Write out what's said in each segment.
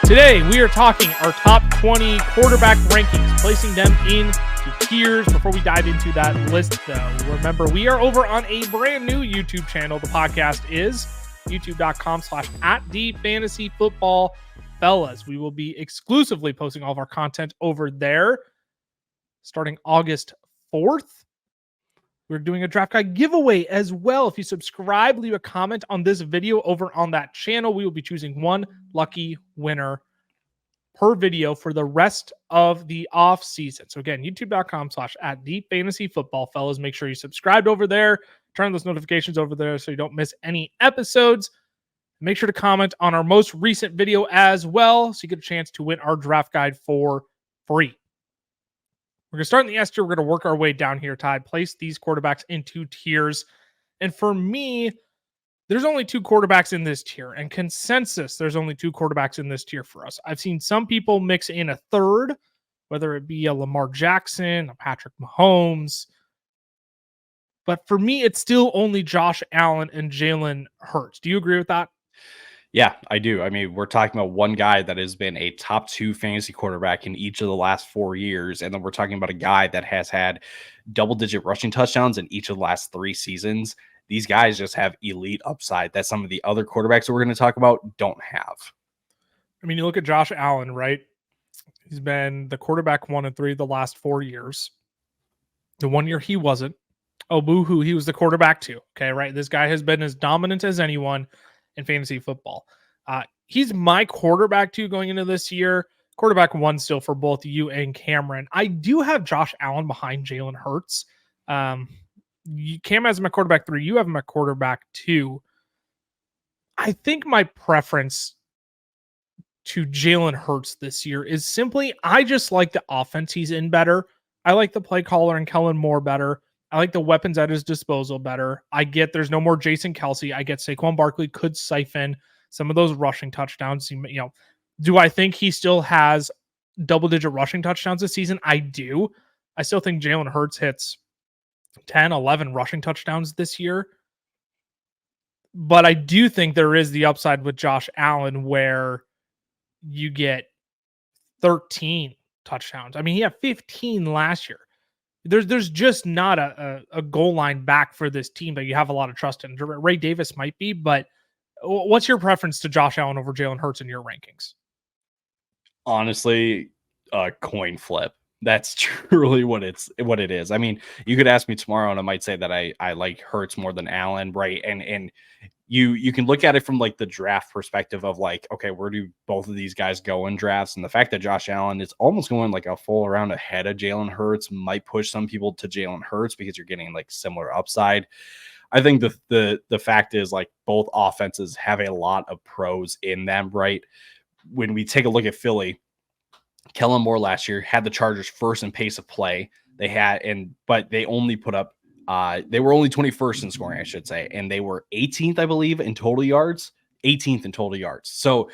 Today, we are talking our top 20 quarterback rankings, placing them into tiers. Before we dive into that list, though, remember, we are over on a brand new YouTube channel. The podcast is youtube.com/@thefantasyfootballfellas. We will be exclusively posting all of our content over there starting August 4th. We're doing a draft guide giveaway as well. If you subscribe, leave a comment on this video over on that channel, we will be choosing one lucky winner per video for the rest of the off season. So again, youtube.com/@thefantasyfootballfellas. Make sure you subscribed over there. Turn on those notifications over there so you don't miss any episodes. Make sure to comment on our most recent video as well so you get a chance to win our draft guide for free. We're going to start in the S tier. We're going to work our way down here, Ty. Place these quarterbacks into tiers. And for me, there's only two quarterbacks in this tier. And consensus, there's only two quarterbacks in this tier for us. I've seen some people mix in a third, whether it be a Lamar Jackson, a Patrick Mahomes. But for me, it's still only Josh Allen and Jalen Hurts. Do you agree with that? Yeah, I do. I mean, we're talking about one guy that has been a top 2 fantasy quarterback in each of the last 4 years. And then we're talking about a guy that has had double-digit rushing touchdowns in each of the last 3 seasons. These guys just have elite upside that some of the other quarterbacks that we're going to talk about don't have. I mean, you look at Josh Allen, right? He's been the quarterback 1 and 3 the last 4 years. The 1 year he wasn't. Oh, boo-hoo, he was the quarterback 2. Okay, right? This guy has been as dominant as anyone in fantasy football. He's my quarterback 2 going into this year. Quarterback 1 still for both you and Cameron. I do have Josh Allen behind Jalen Hurts. Cam has him at quarterback 3. You have him at quarterback 2. I think my preference to Jalen Hurts this year is simply, I just like the offense he's in better. I like the play caller and Kellen Moore better. I like the weapons at his disposal better. I get there's no more Jason Kelce. I get Saquon Barkley could siphon some of those rushing touchdowns. You know, do I think he still has double-digit rushing touchdowns this season? I do. I still think Jalen Hurts hits 10, 11 rushing touchdowns this year. But I do think there is the upside with Josh Allen where you get 13 touchdowns. I mean, he had 15 last year. There's just not a goal line back for this team that you have a lot of trust in. Ray Davis might be, but what's your preference to Josh Allen over Jalen Hurts in your rankings? Honestly, a coin flip. That's truly what it is. I mean, you could ask me tomorrow and I might say that I like Hurts more than Allen, right? And you can look at it from like the draft perspective of like, okay, where do both of these guys go in drafts? And the fact that Josh Allen is almost going like a full round ahead of Jalen Hurts might push some people to Jalen Hurts because you're getting like similar upside. I think the fact is like both offenses have a lot of pros in them, right? When we take a look at Philly, Kellen Moore last year had the Chargers first in pace of play. But they only put up they were only 21st in scoring, I should say, and they were 18th, I believe, in total yards. 18th in total yards. So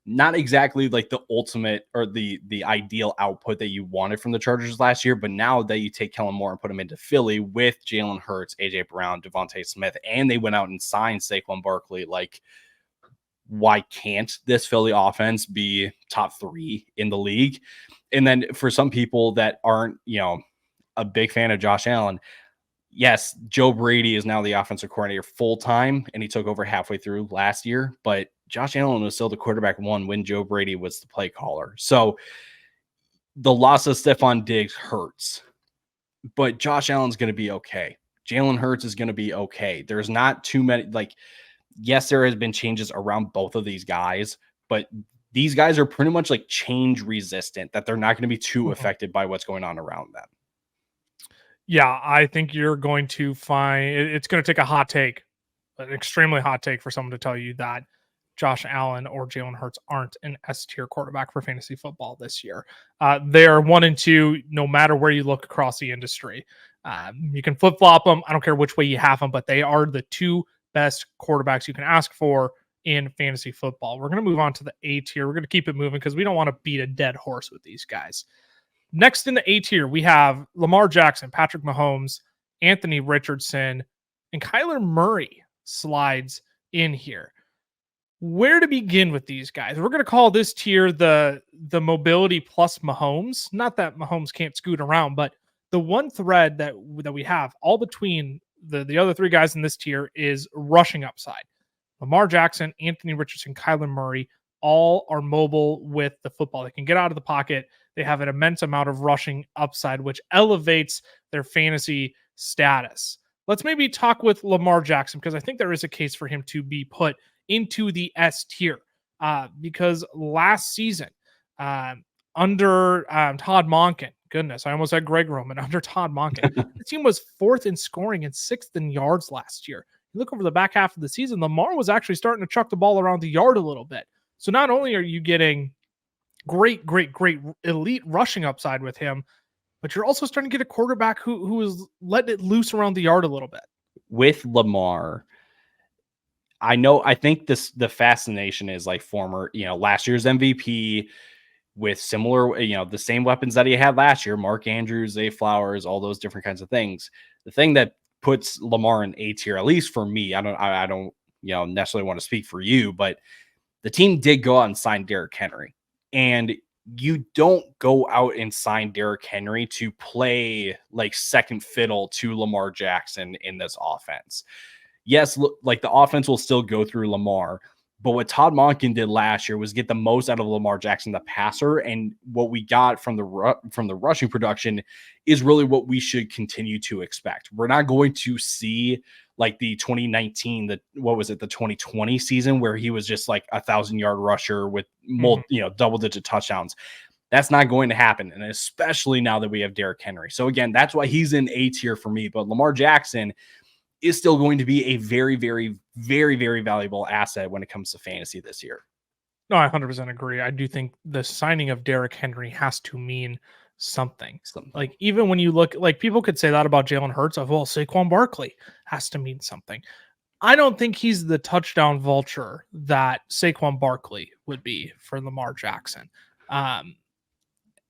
not exactly like the ultimate or the ideal output that you wanted from the Chargers last year. But now that you take Kellen Moore and put him into Philly with Jalen Hurts, AJ Brown, Devontae Smith, and they went out and signed Saquon Barkley, like, why can't this Philly offense be top 3 in the league? And then for some people that aren't, a big fan of Josh Allen, yes, Joe Brady is now the offensive coordinator full time, and he took over halfway through last year, but Josh Allen was still the quarterback 1 when Joe Brady was the play caller. So the loss of Stephon Diggs hurts, but Josh Allen's going to be okay. Jalen Hurts is going to be okay. There's not too many, like, yes, there has been changes around both of these guys, but these guys are pretty much like change resistant, that they're not going to be too affected by what's going on around them. Yeah, I think you're going to find it's going to take a hot take, an extremely hot take for someone to tell you that Josh Allen or Jalen Hurts aren't an S-tier quarterback for fantasy football this year. They're 1 and 2, no matter where you look across the industry. You can flip-flop them. I don't care which way you have them, but they are the 2 best quarterbacks you can ask for in fantasy football. We're going to move on to the A tier. We're going to keep it moving because we don't want to beat a dead horse with these guys. Next in the A tier, we have Lamar Jackson, Patrick Mahomes, Anthony Richardson, and Kyler Murray slides in here. where to begin with these guys. We're going to call this tier the mobility plus Mahomes. Not that Mahomes can't scoot around, but the one thread that we have all between the other three guys in this tier is rushing upside. Lamar Jackson, Anthony Richardson, Kyler Murray, all are mobile with the football. They can get out of the pocket. They have an immense amount of rushing upside, which elevates their fantasy status. Let's maybe talk with Lamar Jackson, because I think there is a case for him to be put into the S tier, because last season, under Todd Monken, goodness, I almost said Greg Roman, under Todd Monken, the team was 4th in scoring and 6th in yards last year. You look over the back half of the season, Lamar was actually starting to chuck the ball around the yard a little bit. So not only are you getting great elite rushing upside with him, but you're also starting to get a quarterback who is letting it loose around the yard a little bit. With Lamar, I think the fascination is like former, last year's MVP with similar, the same weapons that he had last year, Mark Andrews, Zay Flowers, all those different kinds of things. The thing that puts Lamar in A tier, at least for me, I don't necessarily want to speak for you, but the team did go out and sign Derrick Henry, and you don't go out and sign Derrick Henry to play like second fiddle to Lamar Jackson in this offense. Yes, like the offense will still go through Lamar, but what Todd Monken did last year was get the most out of Lamar Jackson, the passer, and what we got from the rushing production is really what we should continue to expect. We're not going to see like the 2019, the 2020 season where he was just like 1,000-yard rusher with double-digit touchdowns. That's not going to happen, and especially now that we have Derrick Henry. So again, that's why he's in A tier for me. But Lamar Jackson is still going to be a very, very, very, very valuable asset when it comes to fantasy this year. No, I 100% agree. I do think the signing of Derrick Henry has to mean something. Like, even when you look, like, people could say that about Jalen Hurts of, well, Saquon Barkley has to mean something. I don't think he's the touchdown vulture that Saquon Barkley would be for Lamar Jackson.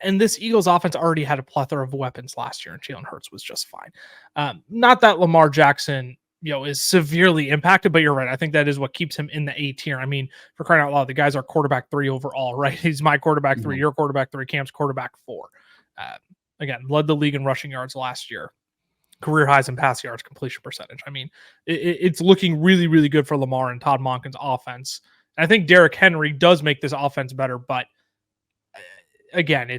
And this Eagles offense already had a plethora of weapons last year, and Jalen Hurts was just fine. Not that Lamar Jackson, is severely impacted, but you're right. I think that is what keeps him in the A tier. I mean, for crying out loud, the guys are quarterback 3 overall, right? He's my quarterback 3, your quarterback 3, Cam's quarterback 4. Again, led the league in rushing yards last year. Career highs in pass yards, completion percentage. I mean, it's looking really, really good for Lamar and Todd Monken's offense. And I think Derrick Henry does make this offense better, but again,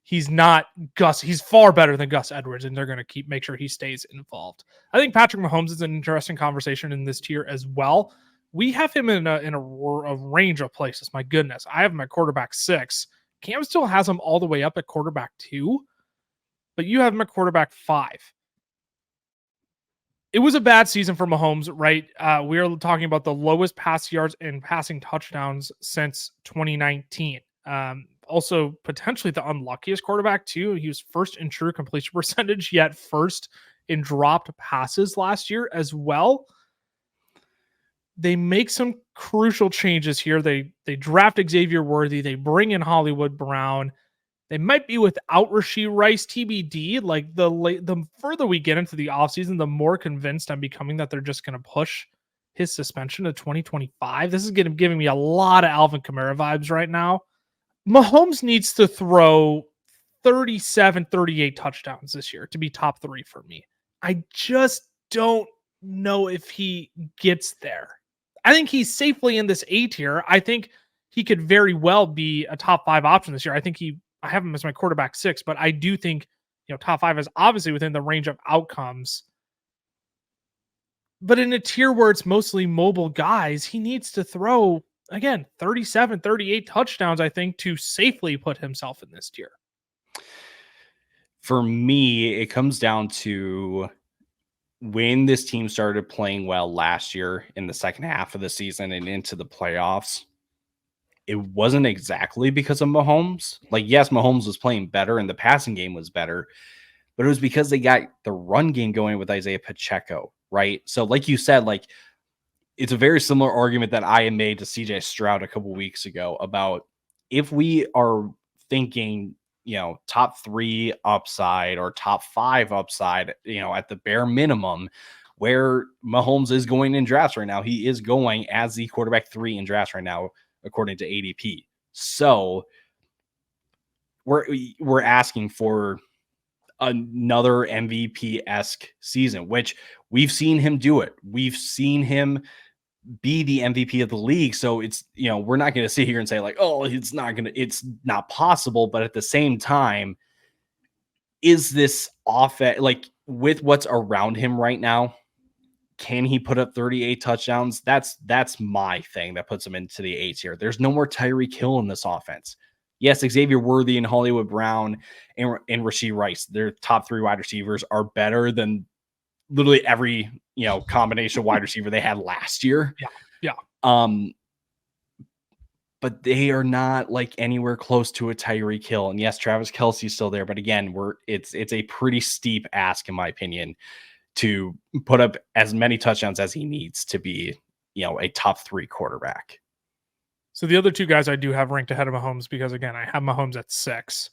he's not Gus. He's far better than Gus Edwards, and they're going to make sure he stays involved. I think Patrick Mahomes is an interesting conversation in this tier as well. We have him in a range of places. My goodness, I have him at quarterback 6. Cam still has him all the way up at quarterback 2, but you have him at quarterback 5. It was a bad season for Mahomes, right? We are talking about the lowest pass yards and passing touchdowns since 2019. Also potentially the unluckiest quarterback too. He was first in true completion percentage, yet first in dropped passes last year as well. They make some crucial changes here. They draft Xavier Worthy. They bring in Hollywood Brown. They might be without Rashee Rice, TBD. Like the further we get into the offseason, the more convinced I'm becoming that they're just going to push his suspension to 2025. This is giving me a lot of Alvin Kamara vibes right now. Mahomes needs to throw 37, 38 touchdowns this year to be top 3 for me. I just don't know if he gets there. I think he's safely in this A tier. I think he could very well be a top 5 option this year. I have him as my quarterback 6, but I do think, top 5 is obviously within the range of outcomes. But in a tier where it's mostly mobile guys, he needs to throw, again, 37, 38 touchdowns, I think, to safely put himself in this tier. For me, it comes down to when this team started playing well last year in the second half of the season and into the playoffs. It wasn't exactly because of Mahomes. Like, yes, Mahomes was playing better and the passing game was better, but it was because they got the run game going with Isaiah Pacheco, right? So like you said, like, it's a very similar argument that I made to CJ Stroud a couple weeks ago about if we are thinking, top 3 upside or top 5 upside, at the bare minimum, where Mahomes is going in drafts right now. He is going as the quarterback 3 in drafts right now, according to ADP. So we're asking for another MVP-esque season, which we've seen him do it. We've seen him be the MVP of the league. So it's, we're not going to sit here and say like, oh, it's not possible. But at the same time, is this offense, like with what's around him right now, can he put up 38 touchdowns? That's my thing that puts him into the 8s here. There's no more Tyreek Hill in this offense. Yes, Xavier Worthy and Hollywood Brown and Rashee Rice, their top 3 wide receivers are better than literally every, combination of wide receiver they had last year. Yeah. But they are not like anywhere close to a Tyreek Hill. And yes, Travis Kelce's still there, but again, it's a pretty steep ask, in my opinion, to put up as many touchdowns as he needs to be, a top 3 quarterback. So the other 2 guys I do have ranked ahead of Mahomes, because again, I have Mahomes at 6.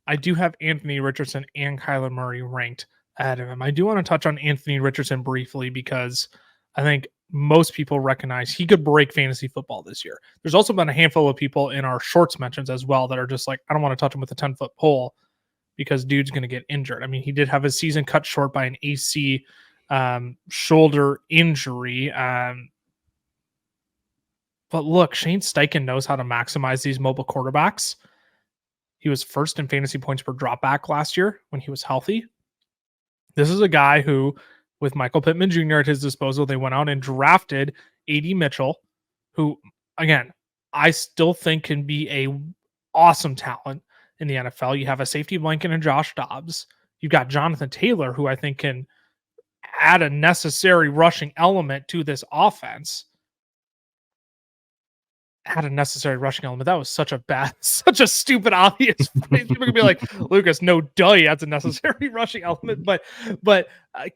I do have Anthony Richardson and Kyler Murray ranked ahead of him. I do want to touch on Anthony Richardson briefly, because I think most people recognize he could break fantasy football this year. There's also been a handful of people in our shorts mentions as well that are just like, I don't want to touch him with a 10-foot pole because dude's going to get injured. I mean, he did have his season cut short by an AC shoulder injury. But look, Shane Steichen knows how to maximize these mobile quarterbacks. He was first in fantasy points per dropback last year when he was healthy. This is a guy who, with Michael Pittman Jr. at his disposal, they went out and drafted A.D. Mitchell, who, again, I still think can be a awesome talent in the NFL. You have a safety blanket in Josh Dobbs. You've got Jonathan Taylor, who I think can add a necessary rushing element to this offense. Add a necessary rushing element. That was such a stupid, obvious phrase. People could be like, Lucas, no duh, that's a necessary rushing element, but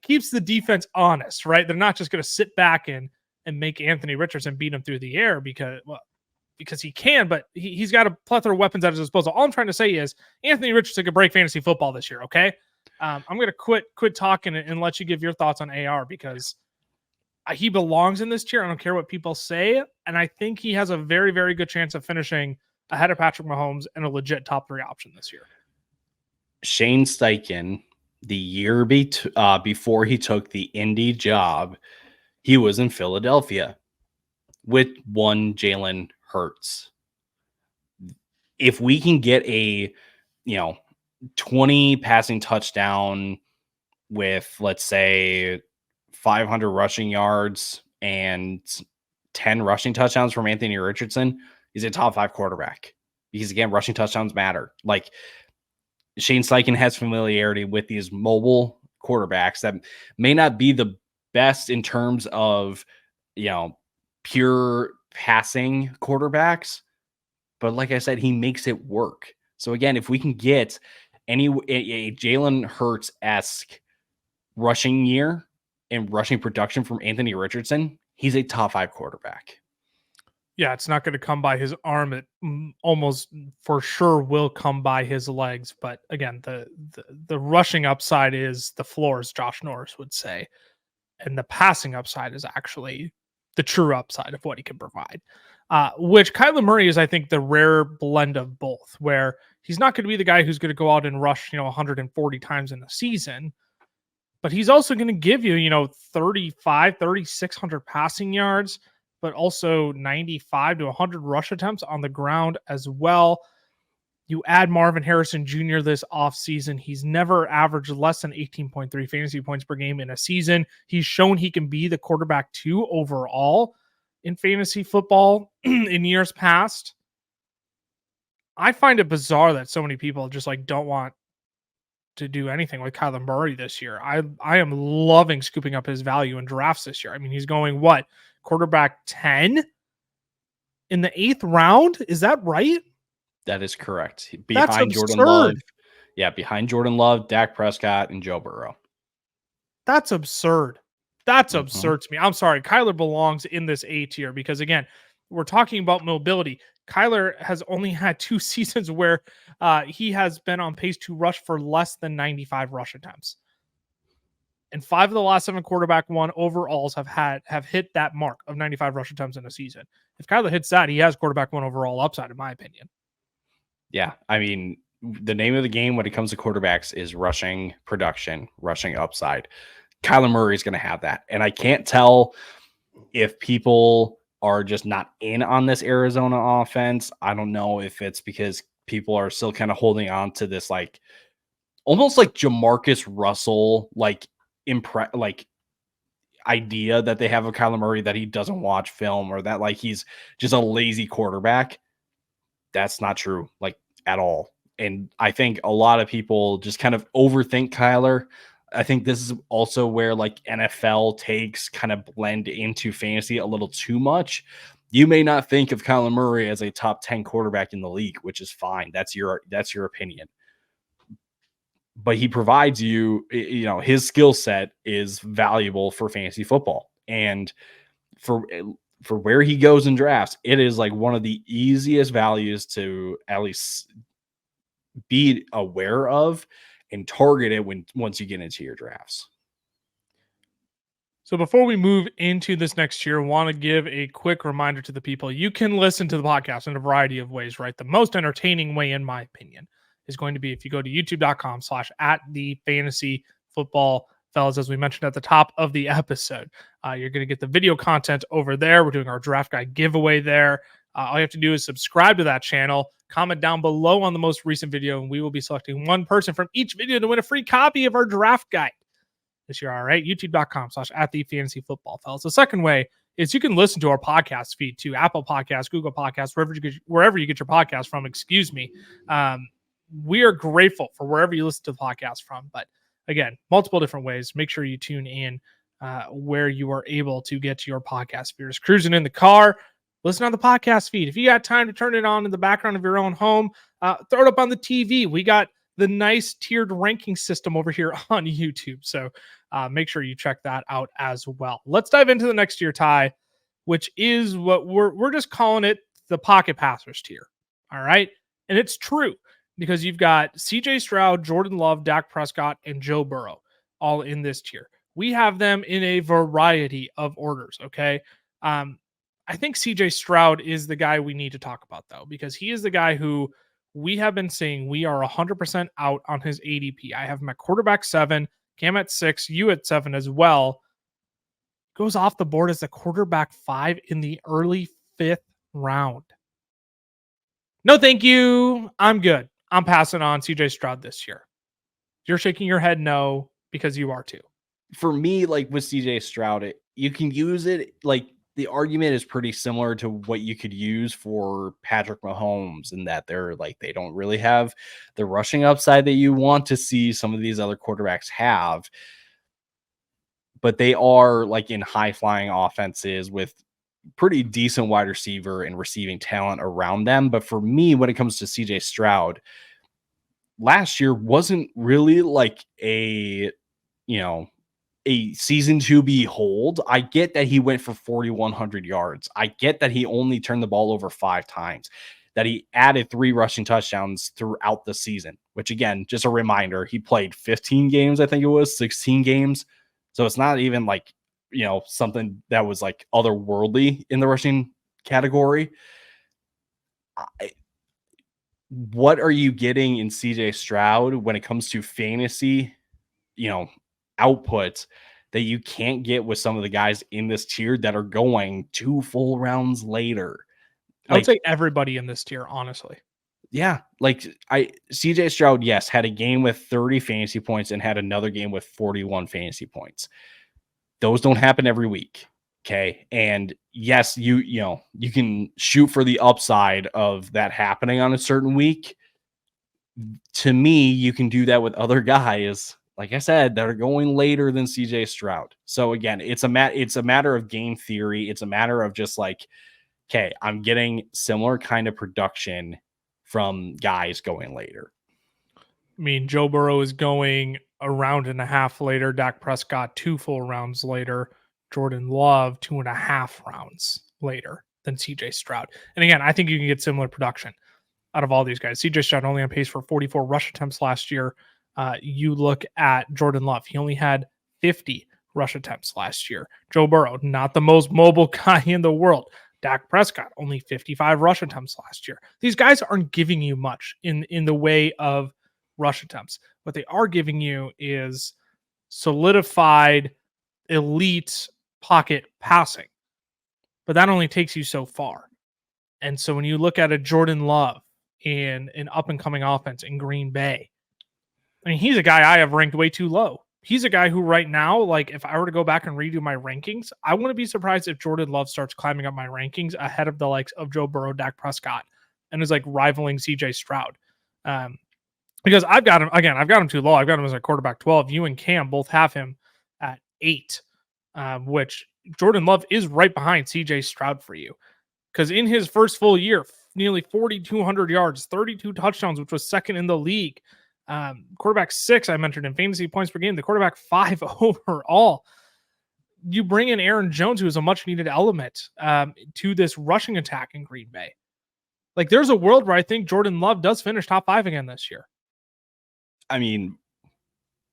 keeps the defense honest, right? They're not just going to sit back and make Anthony Richardson beat him through the air because he can, but he's got a plethora of weapons at his disposal. All I'm trying to say is Anthony Richardson could break fantasy football this year, okay? I'm going to quit talking and let you give your thoughts on AR, because he belongs in this tier. I don't care what people say. And I think he has a very, very good chance of finishing ahead of Patrick Mahomes and a legit top 3 option this year. Shane Steichen, the year before he took the Indy job, he was in Philadelphia with one Jalen Hurts. If we can get a, 20 passing touchdown with, let's say, 500 rushing yards and 10 rushing touchdowns from Anthony Richardson, he's a top 5 quarterback, because again, rushing touchdowns matter. Like, Shane Steichen has familiarity with these mobile quarterbacks that may not be the best in terms of, pure passing quarterbacks, but like I said, he makes it work. So again, if we can get a Jalen Hurts-esque rushing year and rushing production from Anthony Richardson, he's a top 5 quarterback. Yeah, it's not going to come by his arm. It almost for sure will come by his legs. But again, the rushing upside is the floor, as Josh Norris would say. And the passing upside is actually the true upside of what he can provide. Which Kyler Murray is, I think, the rare blend of both, where he's not going to be the guy who's going to go out and rush, 140 times in a season. But he's also going to give you, 3,600 passing yards, but also 95 to 100 rush attempts on the ground as well. You add Marvin Harrison Jr. this offseason. He's never averaged less than 18.3 fantasy points per game in a season. He's shown he can be the quarterback 2 overall in fantasy football in years past. I find it bizarre that so many people just don't want to do anything with Kyler Murray this year. I am loving scooping up his value in drafts this year. I mean, he's going quarterback 10 in the 8th round? Is that right? That is correct. Behind Jordan Love. Yeah, behind Jordan Love, Dak Prescott, and Joe Burrow. That's absurd. That's absurd to me. I'm sorry. Kyler belongs in this A tier because, again, we're talking about mobility. Kyler has only had 2 seasons where he has been on pace to rush for less than 95 rush attempts. And 5 of the last 7 quarterback 1 overalls have hit that mark of 95 rush attempts in a season. If Kyler hits that, he has quarterback 1 overall upside, in my opinion. Yeah, I mean, the name of the game when it comes to quarterbacks is rushing production, rushing upside. Kyler Murray is going to have that. And I can't tell if people are just not in on this Arizona offense. I don't know if it's because people are still kind of holding on to this, like, almost like Jamarcus Russell, like, idea that they have of Kyler Murray, that he doesn't watch film, or that, like, he's just a lazy quarterback. That's not true, like, at all. And I think a lot of people just kind of overthink Kyler. I think this is also where, like, NFL takes kind of blend into fantasy a little too much. You may not think of Kyler Murray as a top 10 quarterback in the league, which is fine. That's your opinion. But he provides you, his skill set is valuable for fantasy football. And for where he goes in drafts, it is like one of the easiest values to at least be aware of and target it once you get into your drafts. So before we move into this next year, I want to give a quick reminder to the people. You can listen to the podcast in a variety of ways, right? The most entertaining way, in my opinion, is going to be if you go to youtube.com/@thefantasyfootball fellas, as we mentioned at the top of the episode. You're going to get the video content over there. We're doing our draft guide giveaway there. All you have to do is subscribe to that channel, comment down below on the most recent video, and we will be selecting one person from each video to win a free copy of our draft guide this year. All right, youtube.com/@thefantasyfootball fellas. The second way is you can listen to our podcast feed to Apple Podcasts, Google Podcasts, wherever you get your podcast from. We are grateful for wherever you listen to the podcast from. But again, multiple different ways. Make sure you tune in where you are able to get to your podcast. If you're just cruising in the car, listen on the podcast feed. If you got time to turn it on in the background of your own home, throw it up on the TV. We got the nice tiered ranking system over here on YouTube. So make sure you check that out as well. Let's dive into the next tier, Ty, which is what we're just calling it the pocket passers tier. All right. And it's true because you've got CJ Stroud, Jordan Love, Dak Prescott, and Joe Burrow all in this tier. We have them in a variety of orders. Okay. I think CJ Stroud is the guy we need to talk about, though, because he is the guy who we have been saying we are 100% out on his ADP. I have him at quarterback 7, Cam at 6, you at 7 as well. Goes off the board as a quarterback 5 in the early 5th round. No, thank you. I'm good. I'm passing on CJ Stroud this year. You're shaking your head no, because you are too. For me, like with CJ Stroud, you can use it, like, the argument is pretty similar to what you could use for Patrick Mahomes, in that they don't really have the rushing upside that you want to see some of these other quarterbacks have, but they are like in high flying offenses with pretty decent wide receiver and receiving talent around them. But for me, when it comes to CJ Stroud, last year wasn't really like a season to behold. I get that he went for 4,100 yards. I get that he only turned the ball over 5 times, that he added 3 rushing touchdowns throughout the season, which, again, just a reminder, he played 15 games, I think it was 16 games. So it's not even like, something that was like otherworldly in the rushing category. What are you getting in CJ Stroud when it comes to fantasy, output that you can't get with some of the guys in this tier that are going 2 full rounds later? I would say everybody in this tier, honestly. Yeah. CJ Stroud, yes, had a game with 30 fantasy points and had another game with 41 fantasy points. Those don't happen every week. Okay. And yes, you can shoot for the upside of that happening on a certain week. To me, you can do that with other guys, like I said, that are going later than CJ Stroud. So again, it's a matter of game theory. It's a matter of just like, okay, I'm getting similar kind of production from guys going later. I mean, Joe Burrow is going a round and a half later. Dak Prescott 2 full rounds later. Jordan Love 2.5 rounds later than CJ Stroud. And again, I think you can get similar production out of all these guys. CJ Stroud only on pace for 44 rush attempts last year. You look at Jordan Love. He only had 50 rush attempts last year. Joe Burrow, not the most mobile guy in the world. Dak Prescott, only 55 rush attempts last year. These guys aren't giving you much in the way of rush attempts. What they are giving you is solidified elite pocket passing. But that only takes you so far. And so when you look at a Jordan Love in an up-and-coming offense in Green Bay, I mean, he's a guy I have ranked way too low. He's a guy who right now, like if I were to go back and redo my rankings, I wouldn't be surprised if Jordan Love starts climbing up my rankings ahead of the likes of Joe Burrow, Dak Prescott, and is like rivaling CJ Stroud. Because I've got him too low. I've got him as a quarterback 12. You and Cam both have him at 8, which Jordan Love is right behind CJ Stroud for you. Because in his first full year, nearly 4,200 yards, 32 touchdowns, which was second in the league. Quarterback 6, I mentioned in fantasy points per game, the quarterback 5 overall. You bring in Aaron Jones, who is a much needed element to this rushing attack in Green Bay. Like there's a world where I think Jordan Love does finish top 5 again this year. I mean,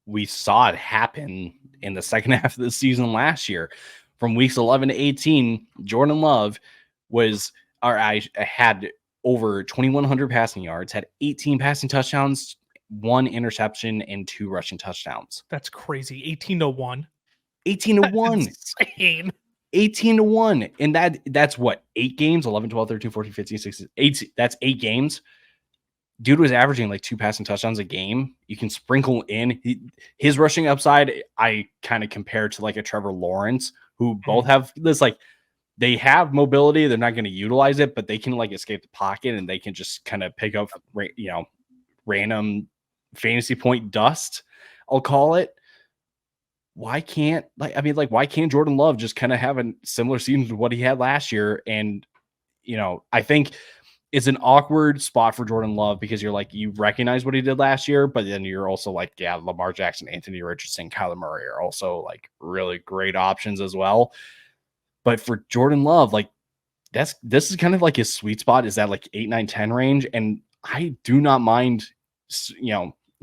we saw it happen in the second half of the season last year. From weeks 11 to 18, Jordan Love had over 2,100 passing yards, had 18 passing touchdowns, 1 interception, and 2 rushing touchdowns. That's crazy. 18-1. 18-1. Insane. 18-1. And that's what? 8 games? 11, 12, 13, 14, 15, 16, 18. That's 8 games. Dude was averaging like 2 passing touchdowns a game. You can sprinkle in his rushing upside. I kind of compare to like a Trevor Lawrence, who both have this, like, they have mobility. They're not going to utilize it, but they can like escape the pocket and they can just kind of pick up, random fantasy point dust, I'll call it. Why can't Jordan Love just kind of have a similar season to what he had last year? And, I think it's an awkward spot for Jordan Love because you're like, you recognize what he did last year, but then you're also like, yeah, Lamar Jackson, Anthony Richardson, Kyler Murray are also like really great options as well. But for Jordan Love, like this is kind of like his sweet spot, is that like 8, 9, 10 range. And I do not mind,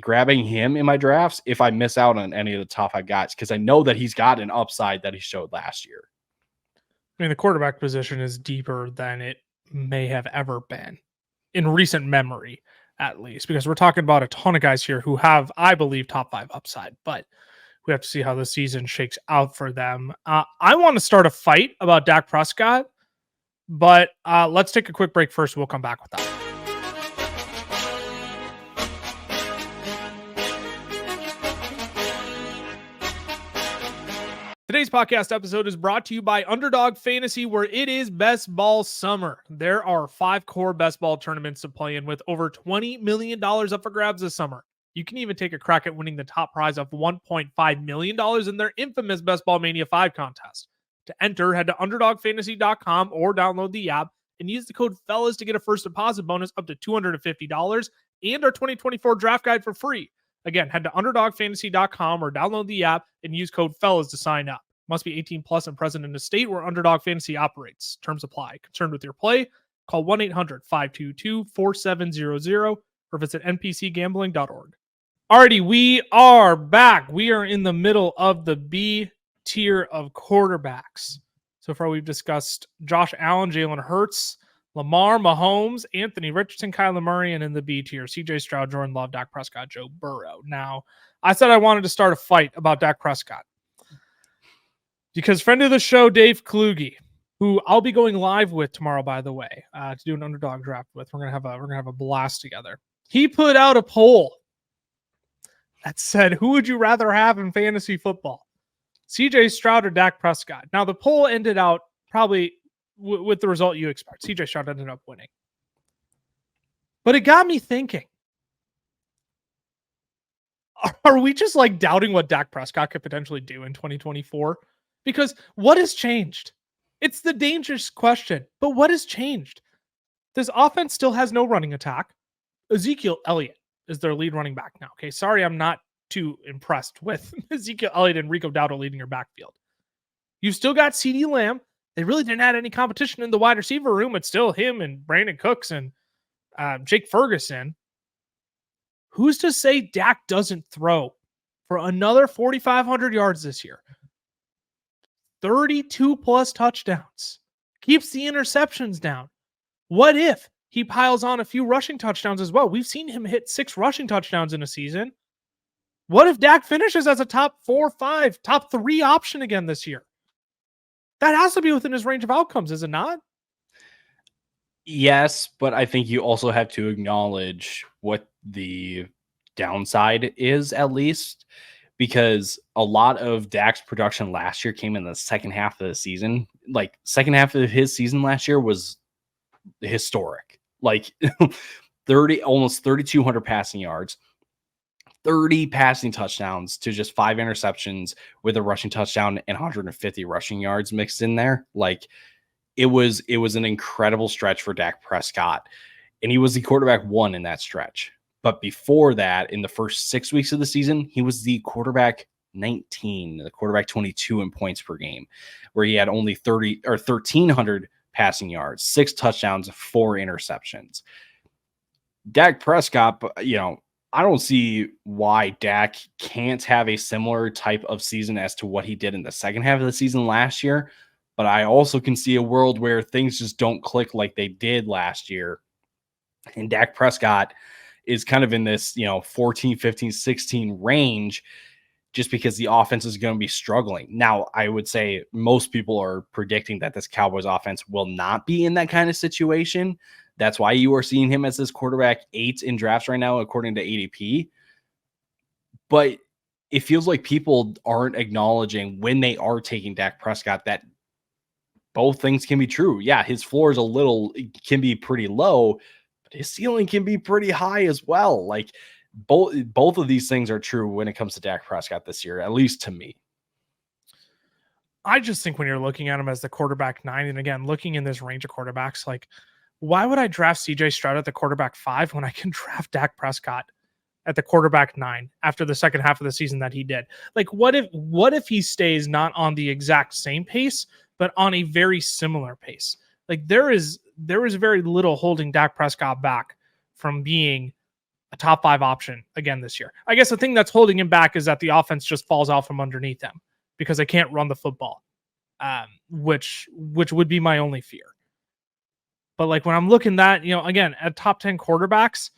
grabbing him in my drafts if I miss out on any of the top 5 guys, because I know that he's got an upside that he showed last year. I mean, the quarterback position is deeper than it may have ever been in recent memory, at least, because we're talking about a ton of guys here who have, I believe, top 5 upside, but we have to see how the season shakes out for them. I want to start a fight about Dak Prescott, but let's take a quick break first. We'll come back with that. Today's podcast episode is brought to you by Underdog Fantasy, where it is best ball summer. There are 5 core best ball tournaments to play in with over $20 million up for grabs this summer. You can even take a crack at winning the top prize of $1.5 million in their infamous Best Ball Mania 5 contest. To enter, head to UnderdogFantasy.com or download the app and use the code FELLAS to get a first deposit bonus up to $250 and our 2024 draft guide for free. Again, head to UnderdogFantasy.com or download the app and use code FELLAS to sign up. Must be 18 plus and present in a state where Underdog Fantasy operates. Terms apply. Concerned with your play? Call 1-800-522-4700 or visit npcgambling.org. Alrighty, we are back. We are in the middle of the B tier of quarterbacks. So far, we've discussed Josh Allen, Jalen Hurts, Lamar, Mahomes, Anthony Richardson, Kyler Murray, and in the B tier, CJ Stroud, Jordan Love, Dak Prescott, Joe Burrow. Now, I said I wanted to start a fight about Dak Prescott because friend of the show, Dave Kluge, who I'll be going live with tomorrow, by the way, to do an underdog draft with. We're gonna have a blast together. He put out a poll that said, who would you rather have in fantasy football? CJ Stroud or Dak Prescott? Now, the poll ended out probably with the result you expect. CJ Stroud ended up winning. But it got me thinking, are we just like doubting what Dak Prescott could potentially do in 2024? Because what has changed? It's the dangerous question, but what has changed? This offense still has no running attack. Ezekiel Elliott is their lead running back now. Okay, sorry, I'm not too impressed with Ezekiel Elliott and Rico Dowdle leading your backfield. You've still got CeeDee Lamb. They really didn't have any competition in the wide receiver room. It's still him and Brandon Cooks and Jake Ferguson. Who's to say Dak doesn't throw for another 4,500 yards this year. 32 plus touchdowns. Keeps the interceptions down. What if he piles on a few rushing touchdowns as well? We've seen him hit 6 rushing touchdowns in a season. What if Dak finishes as a top 4, 5, top 3 option again this year? That has to be within his range of outcomes, is it not? Yes, but I think you also have to acknowledge what the downside is, at least, because a lot of Dak's production last year came in the second half of the season. Like, second half of his season last year was historic. Like, almost 3,200 passing yards, 30 passing touchdowns to just 5 interceptions with a rushing touchdown and 150 rushing yards mixed in there. Like, it was an incredible stretch for Dak Prescott, and he was the quarterback 1 in that stretch. But before that, in the first 6 weeks of the season, he was the quarterback 19, the quarterback 22 in points per game, where he had only 1,300 passing yards, 6 touchdowns, 4 interceptions. Dak Prescott, I don't see why Dak can't have a similar type of season as to what he did in the second half of the season last year. But I also can see a world where things just don't click like they did last year. And Dak Prescott is kind of in this, 14, 15, 16 range just because the offense is going to be struggling. Now, I would say most people are predicting that this Cowboys offense will not be in that kind of situation. That's why you are seeing him as this quarterback 8 in drafts right now, according to ADP. But it feels like people aren't acknowledging when they are taking Dak Prescott that both things can be true. Yeah, his floor is can be pretty low, but his ceiling can be pretty high as well. Like, both of these things are true when it comes to Dak Prescott this year, at least to me. I just think when you're looking at him as the quarterback 9, and again, looking in this range of quarterbacks, like, why would I draft CJ Stroud at the quarterback 5 when I can draft Dak Prescott at the quarterback 9 after the second half of the season that he did? Like, what if he stays not on the exact same pace, but on a very similar pace? Like, there is very little holding Dak Prescott back from being a top 5 option again this year. I guess the thing that's holding him back is that the offense just falls out from underneath them because they can't run the football, which would be my only fear. But like, when I'm looking at, again, at top 10 quarterbacks,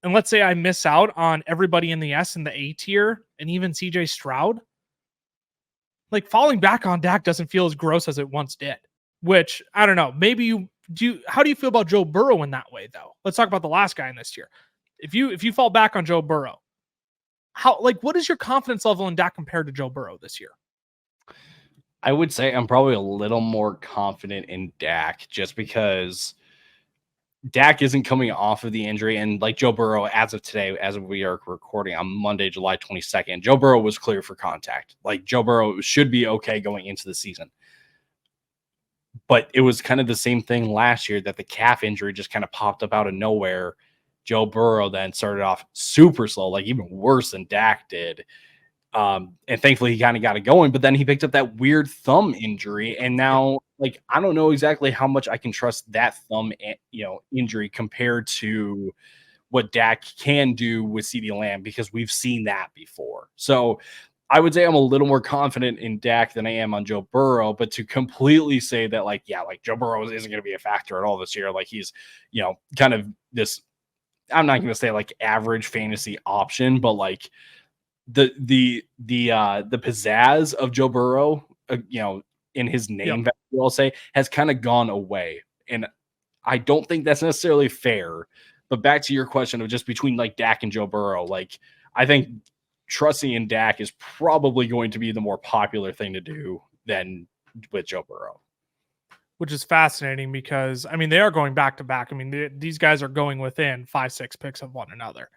and let's say I miss out on everybody in the S and the A tier and even CJ Stroud, like, falling back on Dak doesn't feel as gross as it once did, which I don't know. Maybe how do you feel about Joe Burrow in that way, though? Let's talk about the last guy in this tier. If you fall back on Joe Burrow, what is your confidence level in Dak compared to Joe Burrow this year? I would say I'm probably a little more confident in Dak just because Dak isn't coming off of the injury. And like Joe Burrow, as of today, as we are recording on Monday, July 22nd, Joe Burrow was clear for contact. Like, Joe Burrow should be okay going into the season. But it was kind of the same thing last year that the calf injury just kind of popped up out of nowhere. Joe Burrow then started off super slow, like even worse than Dak did. And thankfully he kind of got it going, but then he picked up that weird thumb injury. And now, like, I don't know exactly how much I can trust that thumb, injury compared to what Dak can do with CeeDee Lamb, because we've seen that before. So I would say I'm a little more confident in Dak than I am on Joe Burrow, but to completely say that, like, Joe Burrow isn't going to be a factor at all this year. Like, he's, kind of this, I'm not going to say like average fantasy option, but like the pizzazz of Joe Burrow, in his name, I'll say, has kind of gone away. And I don't think that's necessarily fair. But back to your question of just between like Dak and Joe Burrow, like, I think trusting in Dak is probably going to be the more popular thing to do than with Joe Burrow. Which is fascinating because, I mean, they are going back to back. I mean, these guys are going within 5-6 picks of one another.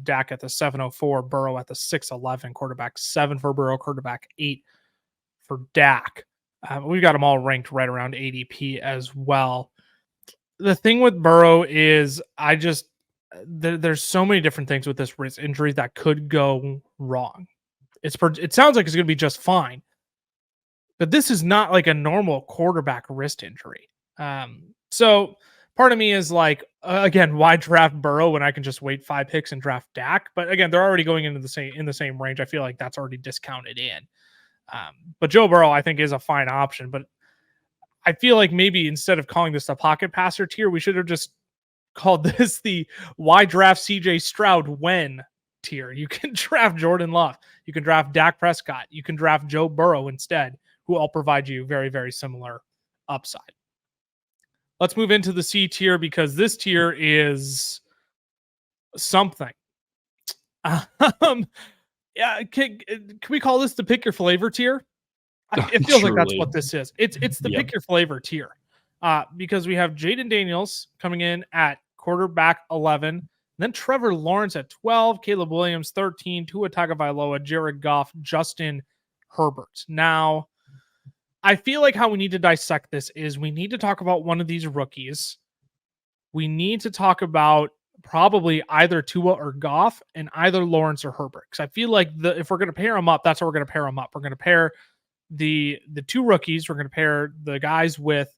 Dak at the 704, Burrow at the 611, quarterback 7 for Burrow, quarterback 8 for Dak. We've got them all ranked right around ADP as well. The thing with Burrow is there's so many different things with this wrist injury that could go wrong. It sounds like it's going to be just fine, but this is not like a normal quarterback wrist injury. So part of me is like, again, why draft Burrow when I can just wait 5 picks and draft Dak? But again, they're already going into the same range. I feel like that's already discounted in. But Joe Burrow, I think, is a fine option. But I feel like maybe instead of calling this a pocket passer tier, we should have just called this the why draft CJ Stroud when tier. You can draft Jordan Love. You can draft Dak Prescott. You can draft Joe Burrow instead, who all provide you very, very similar upside. Let's move into the C tier because this tier is something. Yeah, can we call this the pick your flavor tier? It feels like that's what this is. It's the pick your flavor tier. Because we have Jaden Daniels coming in at quarterback 11, then Trevor Lawrence at 12, Caleb Williams 13, Tua Tagovailoa, Jared Goff, Justin Herbert. Now, I feel like how we need to dissect this is we need to talk about one of these rookies. We need to talk about probably either Tua or Goff and either Lawrence or Herbert. Because I feel like if we're going to pair them up, that's how we're going to pair them up. We're going to pair the two rookies. We're going to pair the guys with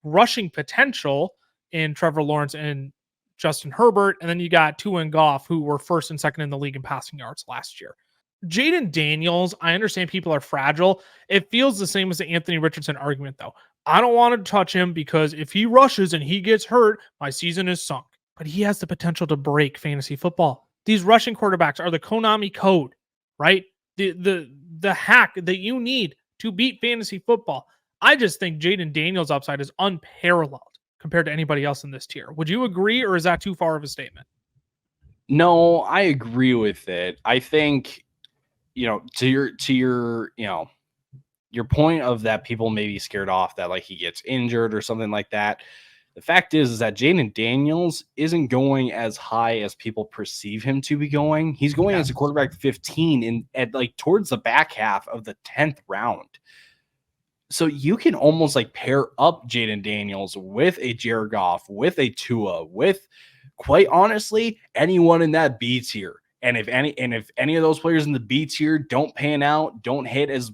rushing potential in Trevor Lawrence and Justin Herbert. And then you got Tua and Goff, who were first and second in the league in passing yards last year. Jaden Daniels, I understand people are fragile. It feels the same as the Anthony Richardson argument, though. I don't want to touch him because if he rushes and he gets hurt, my season is sunk. But he has the potential to break fantasy football. These rushing quarterbacks are the Konami code, right? The hack that you need to beat fantasy football. I just think Jaden Daniels' upside is unparalleled compared to anybody else in this tier. Would you agree, or is that too far of a statement? No, I agree with it. I think, to your your point of that people may be scared off that like he gets injured or something like that. The fact is that Jaden Daniels isn't going as high as people perceive him to be going. He's going as a quarterback 15 at like towards the back half of the 10th round. So you can almost like pair up Jaden Daniels with a Jared Goff, with a Tua, with quite honestly anyone in that B tier. And if any of those players in the B tier don't pan out, don't hit as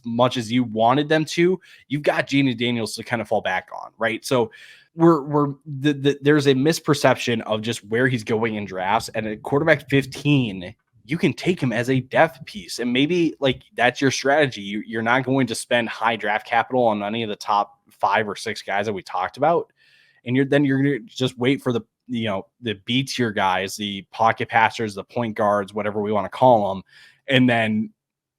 much as you wanted them to, you've got Jaden Daniels to kind of fall back on, right? So there's a misperception of just where he's going in drafts, and at quarterback 15, you can take him as a depth piece, and maybe like that's your strategy. You're not going to spend high draft capital on any of the top 5 or 6 guys that we talked about, and you're going to just wait for the B tier guys, the pocket passers, the point guards, whatever we want to call them, and then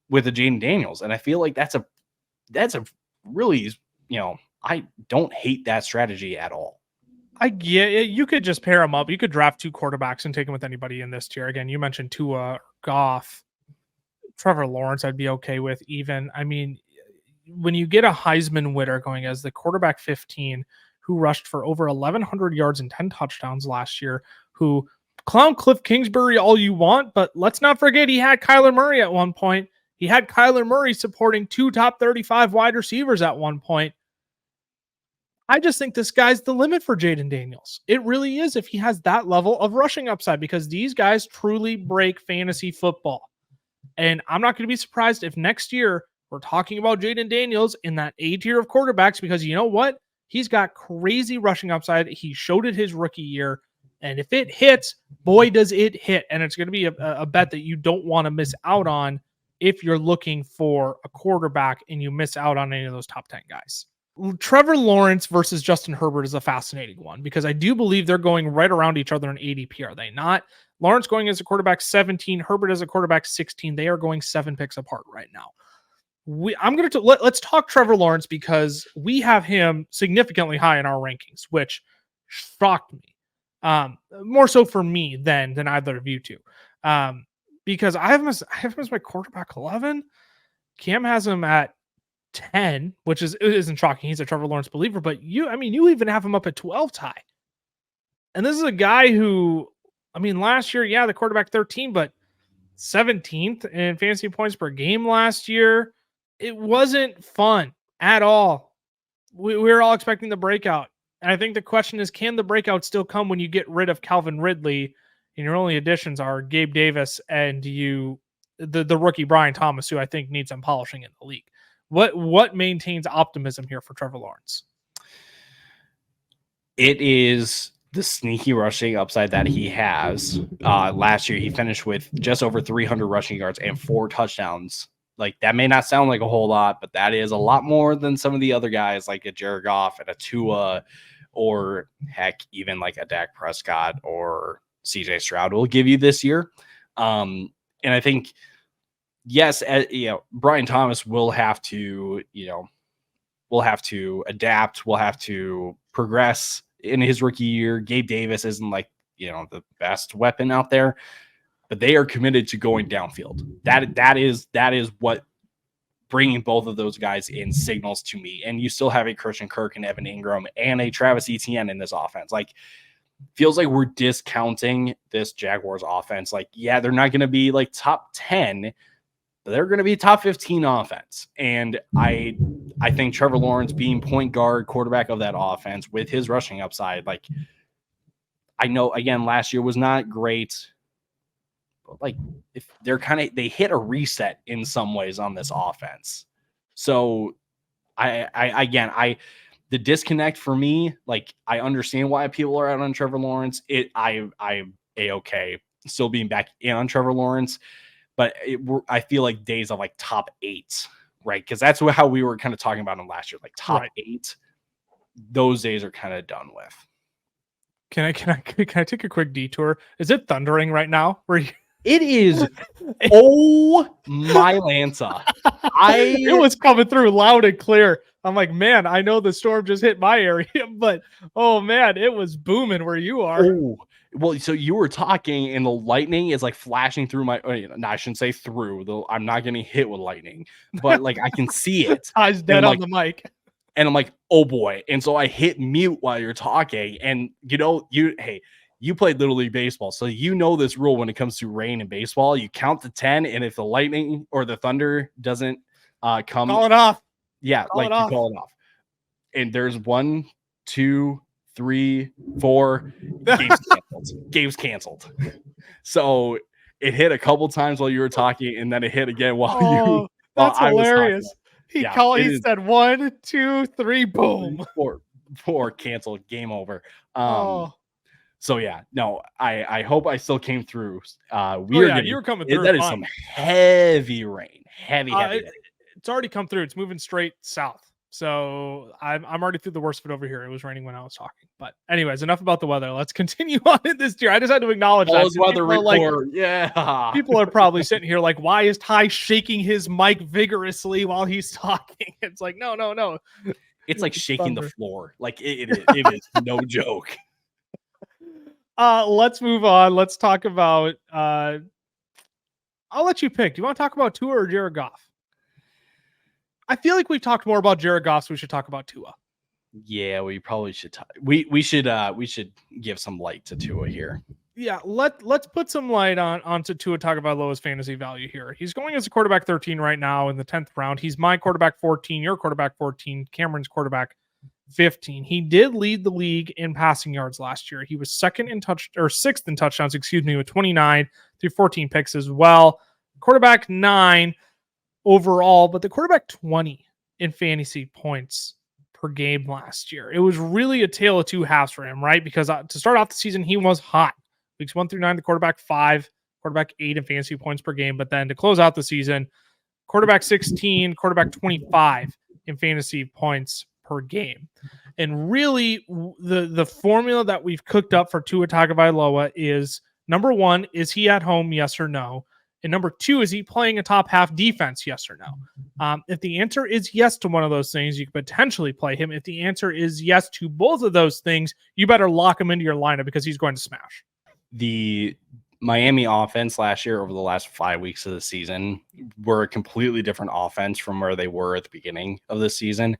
with a Jaden Daniels. And I feel like that's a really, I don't hate that strategy at all. I get it. You could just pair them up. You could draft 2 quarterbacks and take them with anybody in this tier. Again, you mentioned Tua, Goff, Trevor Lawrence, I'd be okay with even. I mean, when you get a Heisman winner going as the quarterback 15, who rushed for over 1,100 yards and 10 touchdowns last year, who clown Cliff Kingsbury all you want, but let's not forget he had Kyler Murray at one point. He had Kyler Murray supporting 2 top 35 wide receivers at one point. I just think this guy's the limit for Jaden Daniels. It really is if he has that level of rushing upside, because these guys truly break fantasy football. And I'm not going to be surprised if next year we're talking about Jaden Daniels in that A tier of quarterbacks, because you know what? He's got crazy rushing upside. He showed it his rookie year. And if it hits, boy, does it hit. And it's going to be a bet that you don't want to miss out on if you're looking for a quarterback and you miss out on any of those top 10 guys. Trevor Lawrence versus Justin Herbert is a fascinating one, because I do believe they're going right around each other in ADP, are they not? Lawrence going as a quarterback 17, Herbert as a quarterback 16. They are going 7 picks apart right now. Let's talk Trevor Lawrence, because we have him significantly high in our rankings, which shocked me. More so for me than either of you two. Because I have him as my quarterback 11. Cam has him at 10, which isn't shocking. He's a Trevor Lawrence believer, but you even have him up at 12, Ty. And this is a guy who, last year, the quarterback 13, but 17th in fantasy points per game last year. It wasn't fun at all. We were all expecting the breakout. And I think the question is, can the breakout still come when you get rid of Calvin Ridley and your only additions are Gabe Davis and the rookie Brian Thomas, who I think needs some polishing in the league? What maintains optimism here for Trevor Lawrence? It is the sneaky rushing upside that he has. Last year, he finished with just over 300 rushing yards and 4 touchdowns. Like, that may not sound like a whole lot, but that is a lot more than some of the other guys like a Jared Goff and a Tua, or heck, even like a Dak Prescott or CJ Stroud will give you this year. And I think, yes, Brian Thomas will have to, we'll have to adapt. We'll have to progress in his rookie year. Gabe Davis isn't like, the best weapon out there, but they are committed to going downfield. That is what bringing both of those guys in signals to me. And you still have a Christian Kirk and Evan Ingram and a Travis Etienne in this offense. Like, feels like we're discounting this Jaguars offense. Like, yeah, they're not going to be like top 10, they're going to be top 15 offense. And I think Trevor Lawrence being point guard, quarterback of that offense with his rushing upside, like, I know, again, last year was not great, but like, if they hit a reset in some ways on this offense. So the disconnect for me, like, I understand why people are out on Trevor Lawrence. I'm A-okay still being back in on Trevor Lawrence. But I feel like days of like top 8, right? Because that's how we were kind of talking about him last year, like top 8. Those days are kind of done with. Can I take a quick detour? Is it thundering right now? It is. Oh my Lanza! It was coming through loud and clear. I'm like, man, I know the storm just hit my area, but oh man, it was booming where you are. Oh. Well, so you were talking and the lightning is like flashing through my, no, I shouldn't say through, though I'm not getting hit with lightning, but like I can see it. I was dead on the mic. And I'm like, oh boy. And so I hit mute while you're talking. And you played Little League Baseball. So you know this rule when it comes to rain and baseball. You count to 10, and if the lightning or the thunder doesn't come, call it off. Yeah, you call it off. And there's 1, 2, 3, 4. Game's canceled. So it hit a couple times while you were talking, and then it hit again while that's hilarious. He said 1, 2, 3, boom. 4 canceled, game over. So yeah, no, I hope I still came through. You were coming through. That is some heavy rain. Heavy. It's already come through. It's moving straight south. So I'm already through the worst of it over here. It was raining when I was talking. But anyways, enough about the weather. Let's continue on in this year. I just had to acknowledge that. Weather report. People are probably sitting here like, why is Ty shaking his mic vigorously while he's talking? It's like, no. It's like shaking the floor. Like it is no joke. Let's move on. Let's talk about I'll let you pick. Do you want to talk about Tua or Jared Goff? I feel like we've talked more about Jared Goff, so we should talk about Tua. Yeah, we probably should. We should give some light to Tua here. Yeah, let's put some light onto Tua Tagovailoa's fantasy value here. He's going as a quarterback 13 right now in the 10th round. He's my quarterback 14, your quarterback 14, Cameron's quarterback 15. He did lead the league in passing yards last year. He was sixth in touchdowns, with 29 through 14 picks as well. Quarterback 9 overall, but the quarterback 20 in fantasy points per game last year. It was really a tale of two halves for him, right? Because to start off the season, he was hot. Weeks 1 through 9, the quarterback 5, quarterback 8 in fantasy points per game. But then to close out the season, quarterback 16, quarterback 25 in fantasy points per game. And really, the formula that we've cooked up for Tua Tagovailoa is, number 1, is he at home, yes or no? And number 2, is he playing a top half defense? Yes or no? If the answer is yes to one of those things, you could potentially play him. If the answer is yes to both of those things, you better lock him into your lineup because he's going to smash. The Miami offense last year, over the last 5 weeks of the season, were a completely different offense from where they were at the beginning of the season.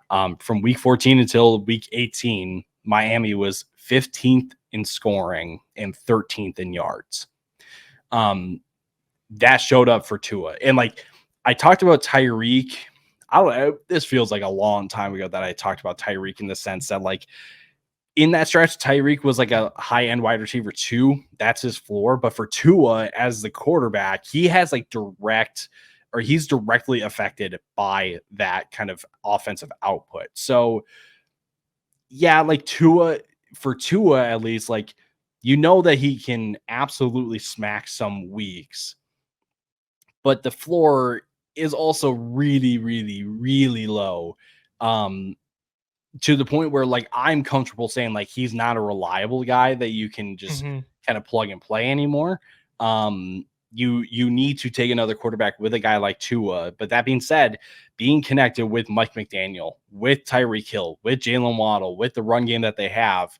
From week 14 until week 18, Miami was 15th in scoring and 13th in yards. That showed up for Tua. And like I talked about Tyreek, I don't know, this feels like a long time ago that I talked about Tyreek in the sense that like in that stretch, Tyreek was like a high-end wide receiver 2. That's his floor. But for Tua as the quarterback, he has like he's directly affected by that kind of offensive output. So yeah, like Tua, at least, like, you know that he can absolutely smack some weeks, but the floor is also really, really, really low. Um, to the point where, like, I'm comfortable saying, like, he's not a reliable guy that you can just Mm-hmm. kind of plug and play anymore. You need to take another quarterback with a guy like Tua. But that being said, being connected with Mike McDaniel, with Tyreek Hill, with Jalen Waddle, with the run game that they have,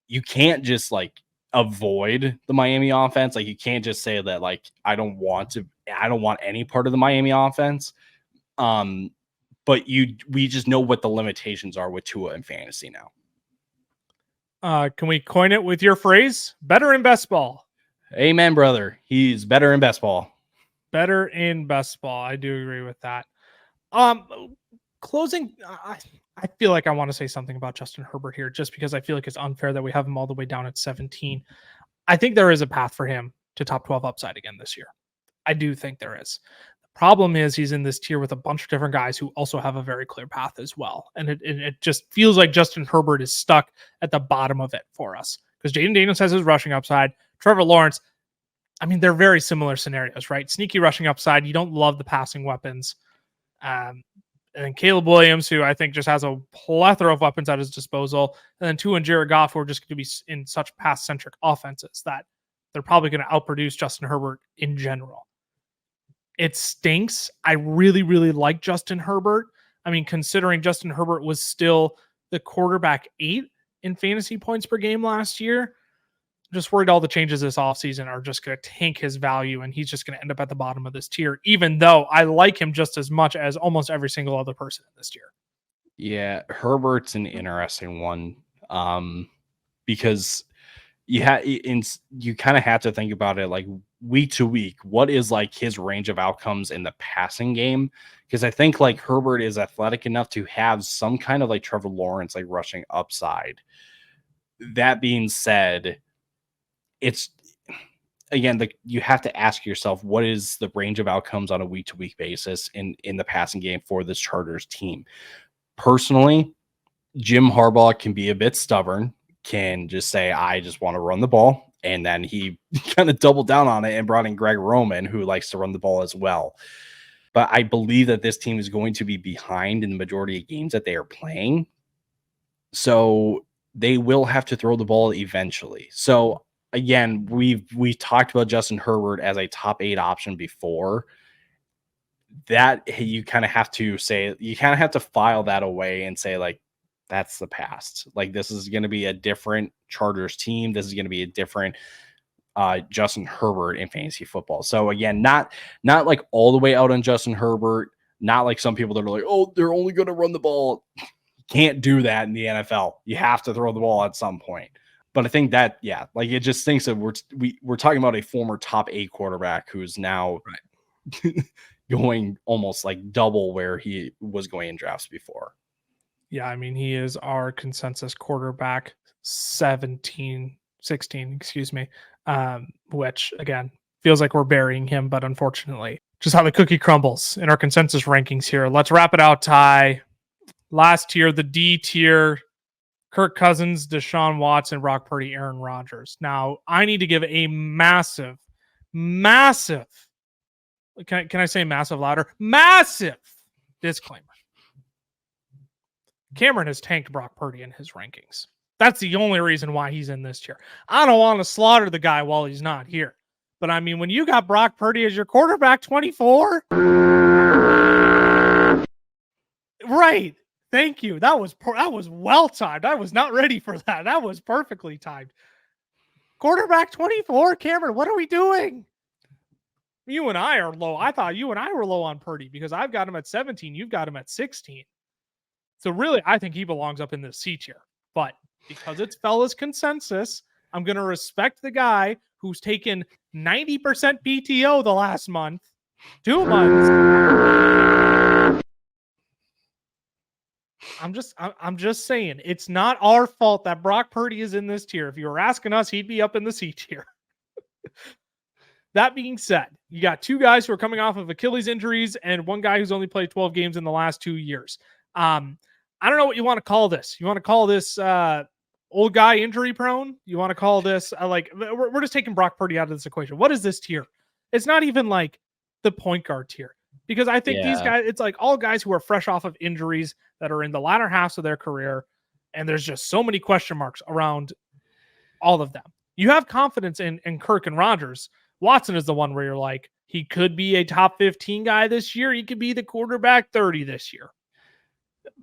you can't just like avoid the Miami offense. Like, you can't just say that, like, I don't want any part of the Miami offense. Um, but we just know what the limitations are with Tua in fantasy now. Can we coin it with your phrase? Better in best ball. Amen, brother. He's better in best ball. Better in best ball. I do agree with that. Closing, I feel like I want to say something about Justin Herbert here, just because I feel like it's unfair that we have him all the way down at 17. I think there is a path for him to top 12 upside again this year. I do think there is. The problem is he's in this tier with a bunch of different guys who also have a very clear path as well. And it just feels like Justin Herbert is stuck at the bottom of it for us, because Jaden Daniels has his rushing upside. Trevor Lawrence, I mean, they're very similar scenarios, right? Sneaky rushing upside. You don't love the passing weapons. And then Caleb Williams, who I think just has a plethora of weapons at his disposal. And then Tua and Jared Goff, who are just going to be in such pass-centric offenses that they're probably going to outproduce Justin Herbert in general. It stinks. I really, really like Justin Herbert. I mean, considering Justin Herbert was still the quarterback 8 in fantasy points per game last year, I'm just worried all the changes this offseason are just going to tank his value, and he's just going to end up at the bottom of this tier, even though I like him just as much as almost every single other person in this tier. Yeah, Herbert's an interesting one, because you kind of have to think about it like week to week. What is like his range of outcomes in the passing game? Because I think like Herbert is athletic enough to have some kind of like Trevor Lawrence like rushing upside. That being said, it's again, you have to ask yourself, what is the range of outcomes on a week to week basis in the passing game for this Chargers team? Personally, Jim Harbaugh can be a bit stubborn, can just say, I just want to run the ball. And then he kind of doubled down on it and brought in Greg Roman, who likes to run the ball as well. But I believe that this team is going to be behind in the majority of games that they are playing. So they will have to throw the ball eventually. So again, we talked about Justin Herbert as a top 8 option before. That you kind of have to say, you kind of have to file that away and say, like, that's the past. Like, this is going to be a different Chargers team. This is going to be a different Justin Herbert in fantasy football. So again, not like all the way out on Justin Herbert, not like some people that are like, oh, they're only going to run the ball. You can't do that in the NFL. You have to throw the ball at some point. But I think that, yeah, like, it just thinks that we're talking about a former top 8 quarterback who's now going almost like double where he was going in drafts before. Yeah, I mean, he is our consensus quarterback 16, excuse me, which, again, feels like we're burying him, but unfortunately, just how the cookie crumbles in our consensus rankings here. Let's wrap it out, Ty. Last tier, the D tier, Kirk Cousins, Deshaun Watson, Brock Purdy, Aaron Rodgers. Now, I need to give a massive, can I say massive louder? Massive disclaimer. Cameron has tanked Brock Purdy in his rankings. That's the only reason why he's in this tier. I don't want to slaughter the guy while he's not here. But I mean, when you got Brock Purdy as your quarterback 24, right. Thank you. That was well timed. I was not ready for that. That was perfectly timed. Quarterback 24, Cameron, what are we doing? You and I are low. I thought you and I were low on Purdy because I've got him at 17. You've got him at 16. So really, I think he belongs up in the C tier. But because it's fellas consensus, I'm going to respect the guy who's taken 90% PTO the last month, 2 months. I'm just saying, it's not our fault that Brock Purdy is in this tier. If you were asking us, he'd be up in the C tier. That being said, you got 2 guys who are coming off of Achilles injuries and 1 guy who's only played 12 games in the last 2 years. I don't know what you want to call this. You want to call this old guy injury prone? You want to call this we're just taking Brock Purdy out of this equation. What is this tier? It's not even like the point guard tier, because I think these guys, it's like all guys who are fresh off of injuries that are in the latter halves of their career, and there's just so many question marks around all of them. You have confidence in Kirk and Rodgers. Watson is the one where you're like, he could be a top 15 guy this year. He could be the quarterback 30 this year.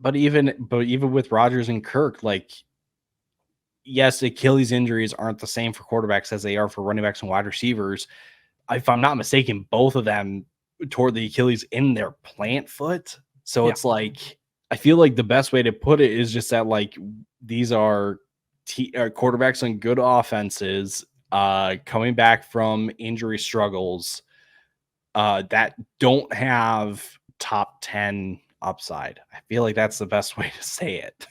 But even with Rodgers and Kirk, like, yes, Achilles injuries aren't the same for quarterbacks as they are for running backs and wide receivers. If I'm not mistaken, both of them tore the Achilles in their plant foot. So it's like, I feel like the best way to put it is just that, like, these are quarterbacks on good offenses coming back from injury struggles that don't have top 10 upside. I feel like that's the best way to say it.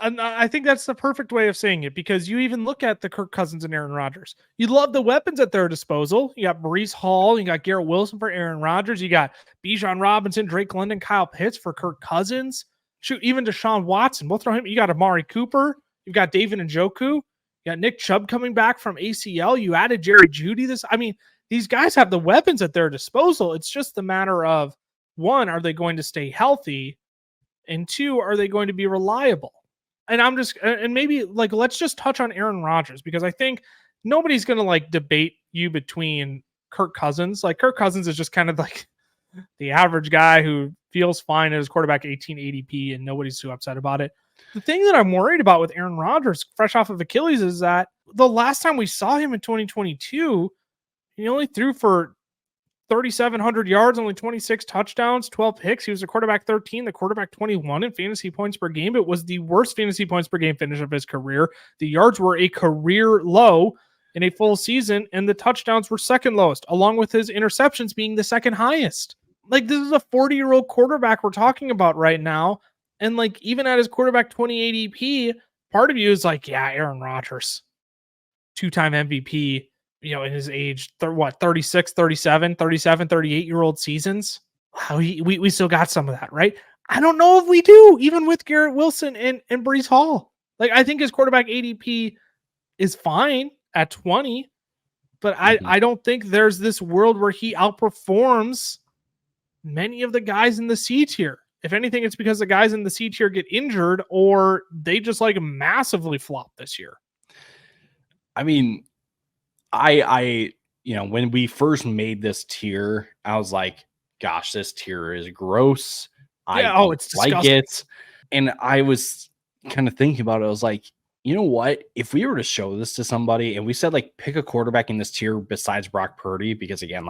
And I think that's the perfect way of saying it, because you even look at the Kirk Cousins and Aaron Rodgers. You love the weapons at their disposal. You got Breece Hall, you got Garrett Wilson for Aaron Rodgers, you got Bijan Robinson, Drake London, Kyle Pitts for Kirk Cousins. Shoot, even Deshaun Watson. We'll throw him. You got Amari Cooper. You've got David Njoku. You got Nick Chubb coming back from ACL. You added Jerry Jeudy. These guys have the weapons at their disposal. It's just the matter of, one, are they going to stay healthy? And two, are they going to be reliable? And maybe let's just touch on Aaron Rodgers, because I think nobody's going to debate you between Kirk Cousins. Like, Kirk Cousins is just kind of like the average guy who feels fine at his quarterback 18 ADP, and nobody's too upset about it. The thing that I'm worried about with Aaron Rodgers, fresh off of Achilles, is that the last time we saw him in 2022, he only threw for 3,700 yards, only 26 touchdowns, 12 picks. He was the quarterback 13, the quarterback 21 in fantasy points per game. It was the worst fantasy points per game finish of his career. The yards were a career low in a full season, and the touchdowns were second lowest, along with his interceptions being the second highest. Like, this is a 40-year-old quarterback we're talking about right now. And even at his quarterback 20 ADP, part of you is like, yeah, Aaron Rodgers, two-time MVP, in his age, 36, 37, 38-year-old seasons. Wow, we still got some of that, right? I don't know if we do, even with Garrett Wilson and Breece Hall. I think his quarterback ADP is fine at 20, but I don't think there's this world where he outperforms many of the guys in the C tier. If anything, it's because the guys in the C tier get injured, or they just massively flop this year. I mean, I when we first made this tier, I was like, gosh, this tier is gross. It's disgusting. It. And I was kind of thinking about it. I was like, you know what? If we were to show this to somebody and we said, pick a quarterback in this tier besides Brock Purdy, because again,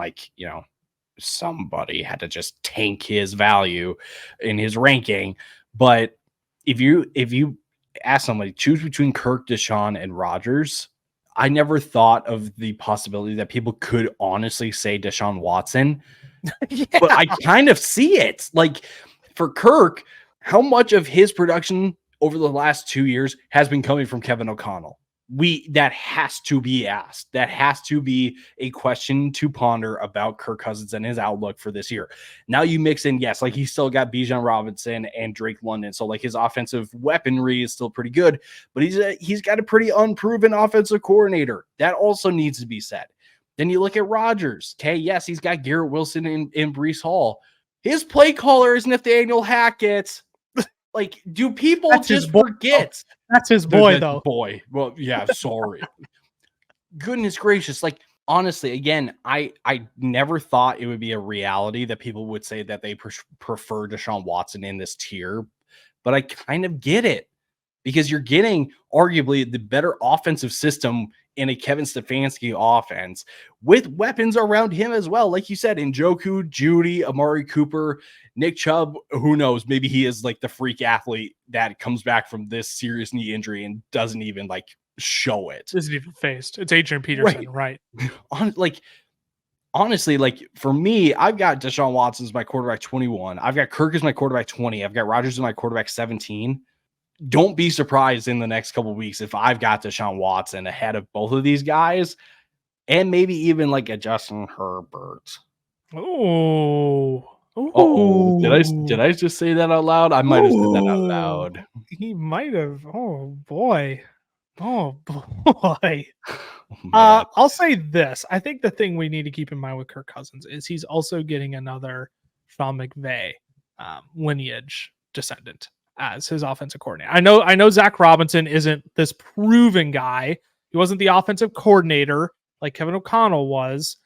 somebody had to just tank his value in his ranking. But if you ask somebody, choose between Kirk, Deshaun, and Rodgers, I never thought of the possibility that people could honestly say Deshaun Watson. But I kind of see it. For Kirk, how much of his production over the last 2 years has been coming from Kevin O'Connell? That has to be asked. That has to be a question to ponder about Kirk Cousins and his outlook for this year. Now you mix in, yes, he's still got Bijan Robinson and Drake London. So his offensive weaponry is still pretty good, but he's got a pretty unproven offensive coordinator. That also needs to be said. Then you look at Rodgers. Okay, yes, he's got Garrett Wilson and Breece Hall. His play caller is Nathaniel Hackett. Do people just forget? That's his boy, though. Boy. Well, yeah, sorry. Goodness gracious. Honestly, again, I never thought it would be a reality that people would say that they prefer Deshaun Watson in this tier, but I kind of get it, because you're getting arguably the better offensive system in a Kevin Stefanski offense with weapons around him as well. Like you said, Njoku, Jeudy, Amari Cooper, Nick Chubb, who knows? Maybe he is the freak athlete that comes back from this serious knee injury and doesn't even show it. Isn't even faced. It's Adrian Peterson, right? Honestly, for me, I've got Deshaun Watson as my quarterback 21. I've got Kirk as my quarterback 20. I've got Rodgers as my quarterback 17. Don't be surprised in the next couple of weeks if I've got Deshaun Watson ahead of both of these guys, and maybe even a Justin Herbert. Oh, Oh, did Ooh. I just say that out loud? I might have said that out loud. He might have. Oh boy. Oh boy. Oh, man. I'll say this. I think the thing we need to keep in mind with Kirk Cousins is he's also getting another Sean McVay lineage descendant as his offensive coordinator. I know Zach Robinson isn't this proven guy. He wasn't the offensive coordinator like Kevin O'Connell was,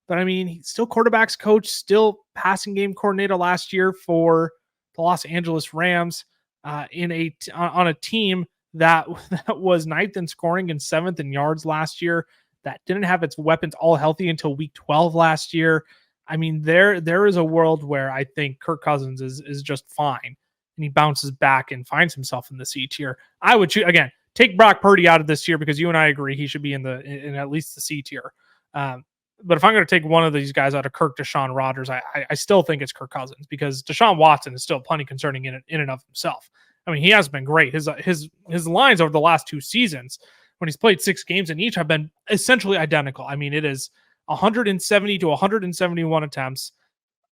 but I mean, he's still quarterbacks coach, still passing game coordinator last year for the Los Angeles Rams on a team that was ninth in scoring and seventh in yards last year, that didn't have its weapons all healthy until week 12 last year. I mean, there is a world where I think Kirk Cousins is just fine and he bounces back and finds himself in the C tier. I would again take Brock Purdy out of this tier because you and I agree he should be in at least the C tier. But if I'm going to take one of these guys out of Kirk, Deshaun, Rodgers, I still think it's Kirk Cousins because Deshaun Watson is still plenty concerning in and of himself. I mean, he has been great. His lines over the last 2 seasons, when he's played 6 games in each, have been essentially identical. I mean, it is 170 to 171 attempts,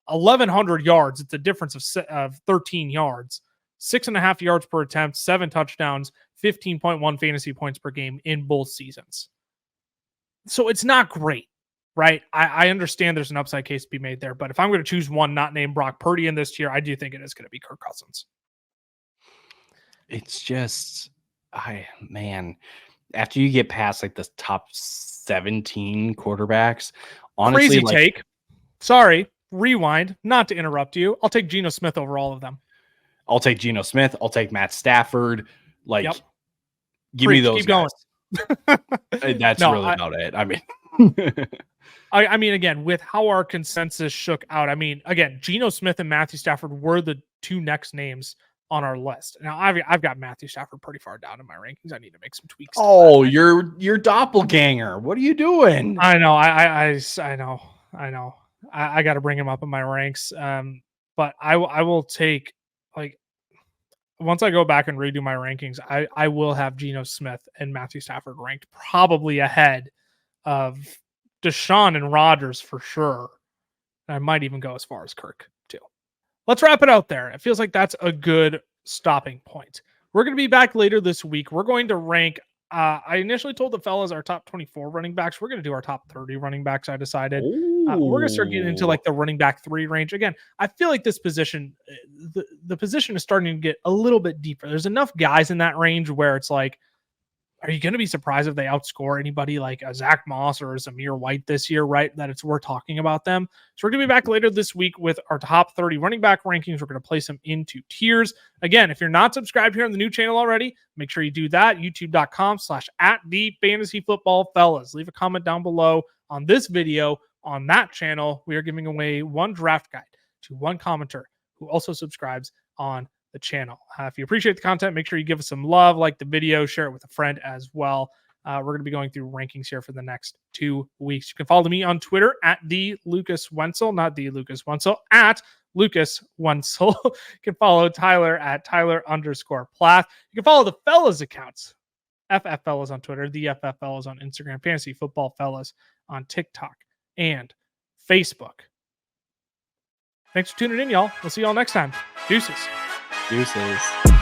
1,100 yards. It's a difference of 13 yards, 6.5 yards per attempt, 7 touchdowns, 15.1 fantasy points per game in both seasons. So it's not great, right? I understand there's an upside case to be made there, but if I'm going to choose one not named Brock Purdy in this tier, I do think it is going to be Kirk Cousins. It's just, man, after you get past like the top 17 quarterbacks, honestly, crazy like, take. Sorry, rewind. Not to interrupt you. I'll take Geno Smith over all of them. I'll take Geno Smith. I'll take Matt Stafford. Like, yep. Give me those. Keep guys. Going. That's really about it. I mean, I mean, again, with how our consensus shook out, I mean, again, Geno Smith and Matthew Stafford were the 2 next names on our list. Now, I've got Matthew Stafford pretty far down in my rankings. I need to make some tweaks. Oh, you're doppelganger. What are you doing? I know. I know. I got to bring him up in my ranks. But I will take, like, once I go back and redo my rankings, I will have Geno Smith and Matthew Stafford ranked probably ahead of Deshaun and Rodgers for sure. And I might even go as far as Kirk too. Let's wrap it out there. It feels like that's a good stopping point. We're going to be back later this week. We're going to rank. I initially told the fellas our top 24 running backs. We're going to do our top 30 running backs. I decided we're going to start getting into like the running back 3 range. Again, I feel like this position, the position is starting to get a little bit deeper. There's enough guys in that range where it's like, are you going to be surprised if they outscore anybody like a Zach Moss or a Zamir White this year, right? That it's worth talking about them. So we're going to be back later this week with our top 30 running back rankings. We're going to place them into tiers. Again, if you're not subscribed here on the new channel already, make sure you do that. YouTube.com/@TheFantasyFootballFellas. Leave a comment down below on this video. On that channel, we are giving away 1 draft guide to 1 commenter who also subscribes on the channel. If you appreciate the content, make sure you give us some love, like the video, share it with a friend as well. We're going to be going through rankings here for the next 2 weeks. You can follow me on Twitter at the Lucas Wencl, not the Lucas Wencl, at Lucas Wencl. You can follow Tyler at Tyler_Plath. You can follow the fellas accounts, FF Fellas on Twitter, the FF Fellas on Instagram, Fantasy Football Fellas on TikTok and Facebook. Thanks for tuning in, y'all. We'll see y'all next time. Deuces. Deuces.